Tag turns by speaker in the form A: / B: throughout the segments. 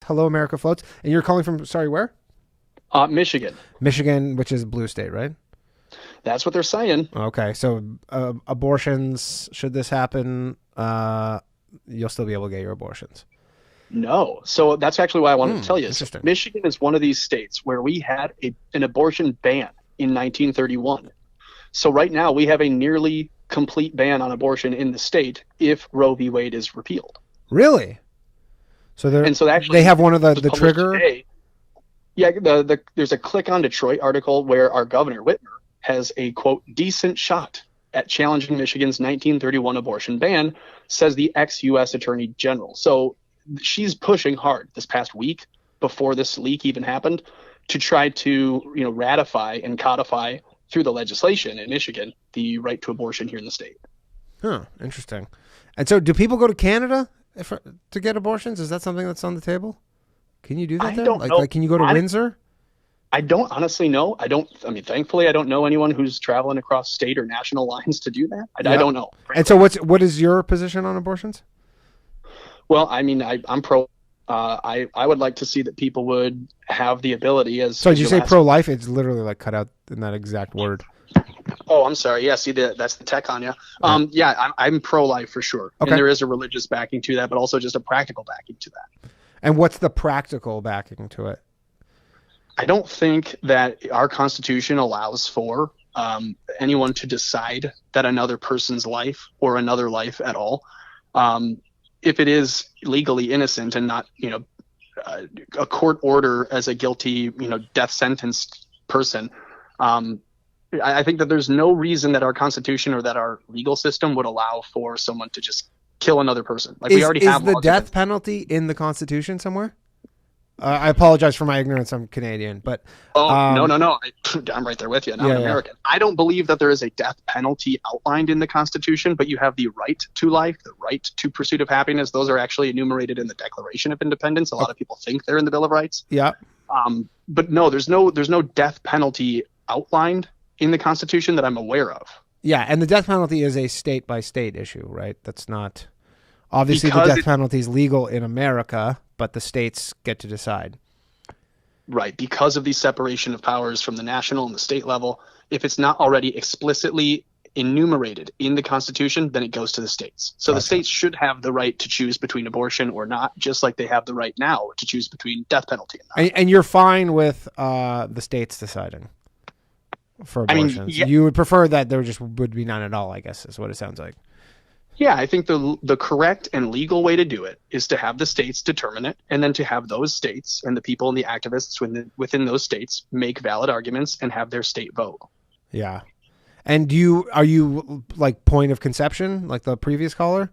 A: Hello America Floats. And you're calling from, sorry, where?
B: Michigan.
A: Michigan, which is blue state, right?
B: That's what they're saying.
A: Okay, so abortions, should this happen, you'll still be able to get your abortions.
B: No. So that's actually why I wanted to tell you. So
A: Interesting.
B: Michigan is one of these states where we had an abortion ban in 1931. So right now we have a nearly complete ban on abortion in the state if Roe v. Wade is repealed.
A: Really? So
B: And so actually,
A: they have one of
B: it was
A: the
B: published
A: trigger.
B: today. Yeah, there's a Click on Detroit article where our governor Whitmer has a quote decent shot at challenging Michigan's 1931 abortion ban, says the ex-U.S. Attorney General. So she's pushing hard this past week before this leak even happened to try to ratify and codify through the legislation in Michigan the right to abortion here in the state.
A: Huh, interesting. And so do people go to Canada to get abortions? Is that something that's on the table? Can you do that
B: I
A: there?
B: don't know.
A: Like, can you go to Windsor?
B: I don't honestly know. Thankfully, I don't know anyone who's traveling across state or national lines to do that. I don't know.
A: And so what is your position on abortions?
B: Well, I mean, I'm pro. I would like to see that people would have the ability as.
A: So did you
B: your
A: say
B: last-
A: pro-life? It's literally like cut out in that exact word.
B: Oh, I'm sorry. Yeah, see, that's the tech on you. Yeah, I'm pro-life for sure.
A: Okay.
B: And there is a religious backing to that, but also just a practical backing to that.
A: And what's the practical backing to it?
B: I don't think that our Constitution allows for anyone to decide that another person's life or another life at all, if it is legally innocent and not, a court order as a guilty, death sentenced person. I think that there's no reason that our Constitution or that our legal system would allow for someone to just kill another person. Like we already have
A: the
B: laws
A: death
B: against-
A: penalty in the Constitution somewhere? I apologize for my ignorance. I'm Canadian, but
B: no. I'm right there with you. And I'm
A: Yeah,
B: an
A: yeah.
B: American. I don't believe that there is a death penalty outlined in the Constitution, but you have the right to life, the right to pursuit of happiness. Those are actually enumerated in the Declaration of Independence. A lot of people think they're in the Bill of Rights.
A: yeah.
B: But no, there's no death penalty outlined in the Constitution that I'm aware of.
A: Yeah, and the death penalty is a state by state issue, right? That's not obviously
B: Because
A: the death penalty is legal in America, but the states get to decide.
B: Right, because of the separation of powers from the national and the state level, if it's not already explicitly enumerated in the Constitution, then it goes to the states. So the states should have the right to choose between abortion or not, just like they have the right now to choose between death penalty and not.
A: And you're fine with the states deciding for
B: I mean,
A: abortions.
B: yeah.
A: You would prefer that there just would be none at all, I guess, is what it sounds like.
B: Yeah, I think the correct and legal way to do it is to have the states determine it, and then to have those states and the people and the activists within those states make valid arguments and have their state vote.
A: Yeah. And are you like point of conception, like the previous caller?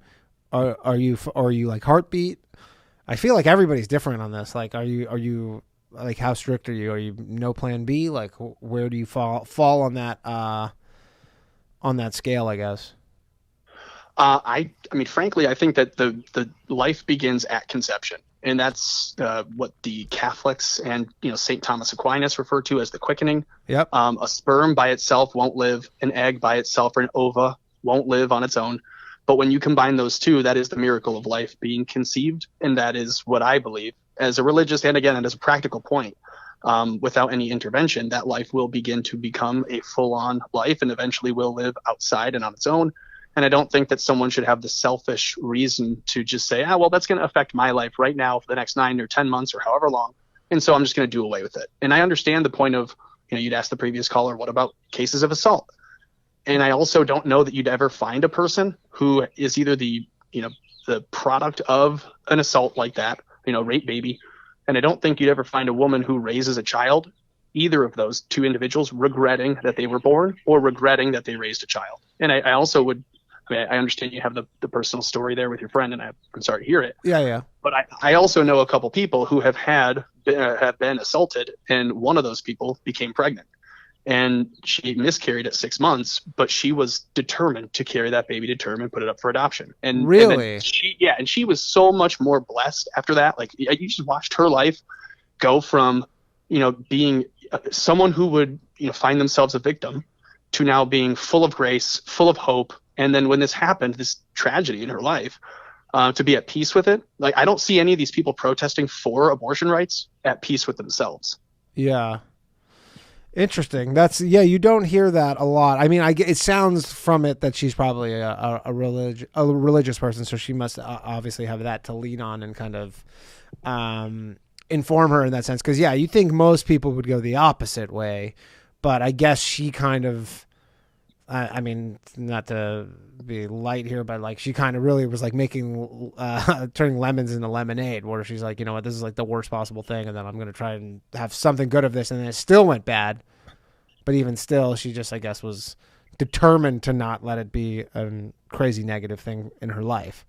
A: Are you like heartbeat? I feel like everybody's different on this. Like, are you like, how strict are you? Are you no plan B? Like, where do you fall on that scale, I guess?
B: I mean, frankly, I think that the life begins at conception, and that's what the Catholics and St. Thomas Aquinas refer to as the quickening.
A: Yep.
B: A sperm by itself won't live. An egg by itself or an ova won't live on its own. But when you combine those two, that is the miracle of life being conceived, and that is what I believe as a religious and again as a practical point. Without any intervention, that life will begin to become a full-on life and eventually will live outside and on its own. And I don't think that someone should have the selfish reason to just say, well, that's going to affect my life right now for the next 9 or 10 months or however long. And so I'm just going to do away with it. And I understand the point of, you'd ask the previous caller, what about cases of assault? And I also don't know that you'd ever find a person who is either the product of an assault like that, rape baby. And I don't think you'd ever find a woman who raises a child, either of those two individuals, regretting that they were born or regretting that they raised a child. And I also would, I understand you have the personal story there with your friend, and I'm sorry to hear it.
A: Yeah.
B: But I also know a couple people who have been assaulted, and one of those people became pregnant. And she miscarried at 6 months, but she was determined to carry that baby to term and put it up for adoption. And
A: really?
B: And she was so much more blessed after that. Like, you just watched her life go from, being someone who would, find themselves a victim to now being full of grace, full of hope. And then when this happened, this tragedy in her life, to be at peace with it. Like, I don't see any of these people protesting for abortion rights at peace with themselves.
A: Yeah. Interesting. You don't hear that a lot. I mean, it sounds from it that she's probably a religious person, so she must obviously have that to lean on and kind of inform her in that sense. Because, you think most people would go the opposite way, but I guess she kind of, I mean, not to be light here, but like she kind of really was like making, turning lemons into lemonade, where she's like, you know what, this is like the worst possible thing, and then I'm going to try and have something good of this, and then it still went bad. But even still, she just, I guess, was determined to not let it be a crazy negative thing in her life.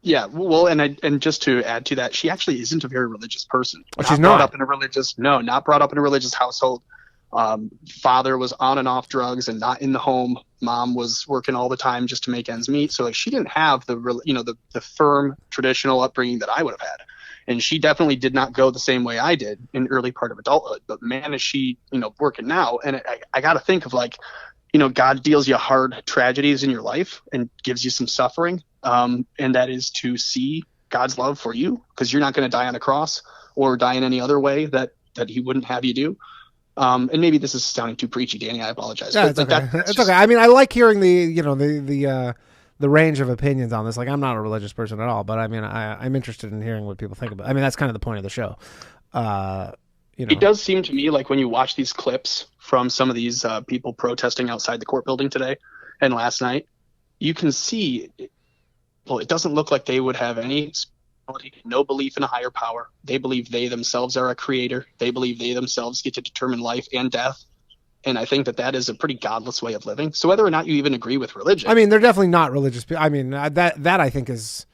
B: Yeah, well, and just to add to that, she actually isn't a very religious person.
A: She's not
B: brought up in a not brought up in a religious household. Father was on and off drugs and not in the home. Mom was working all the time just to make ends meet. So like, she didn't have the firm traditional upbringing that I would have had. And she definitely did not go the same way I did in early part of adulthood. But man, is she, working now. And I got to think of like, God deals you hard tragedies in your life and gives you some suffering. And that is to see God's love for you, because you're not going to die on a cross or die in any other way that he wouldn't have you do. And maybe this is sounding too preachy, Danny. I apologize.
A: Yeah, it's okay. It's okay. I mean, I like hearing the range of opinions on this. Like, I'm not a religious person at all, but I mean, I'm interested in hearing what people think about it. I mean, that's kind of the point of the show.
B: It does seem to me like when you watch these clips from some of these people protesting outside the court building today and last night, you can see, well, it doesn't look like they would have any no belief in a higher power. They believe they themselves are a creator. They believe they themselves get to determine life and death. And I think that is a pretty godless way of living. So whether or not you even agree with religion,
A: I mean, they're definitely not religious people. I mean, that I think is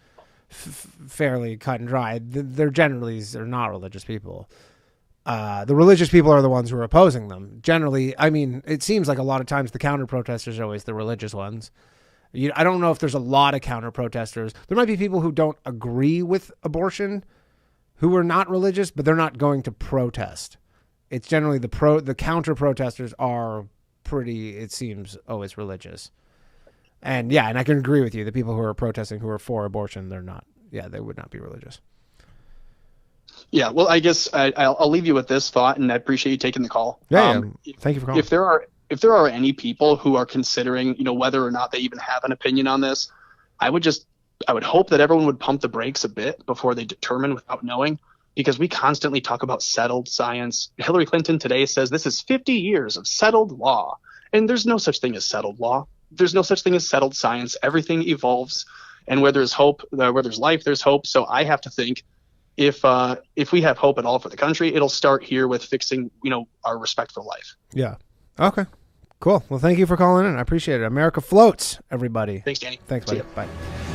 A: fairly cut and dry. They're not religious people. The religious people are the ones who are opposing them. Generally, I mean, it seems like a lot of times the counter protesters are always the religious ones. I don't know if there's a lot of counter protesters. There might be people who don't agree with abortion who are not religious, but they're not going to protest. It's generally the counter protesters are pretty, it seems, always religious. And and I can agree with you. The people who are protesting who are for abortion, they're not. Yeah, they would not be religious.
B: Yeah, well, I guess I'll leave you with this thought, and I appreciate you taking the call.
A: Yeah, thank you for calling.
B: If there are any people who are considering, whether or not they even have an opinion on this, I would hope that everyone would pump the brakes a bit before they determine without knowing, because we constantly talk about settled science. Hillary Clinton today says this is 50 years of settled law, and there's no such thing as settled law. There's no such thing as settled science. Everything evolves, and where there's hope, where there's life, there's hope. So I have to think, if we have hope at all for the country, it'll start here with fixing, our respect for life.
A: Yeah. Okay. Cool. Well, thank you for calling in. I appreciate it. America floats, everybody.
B: Thanks, Danny.
A: Thanks, buddy. Bye.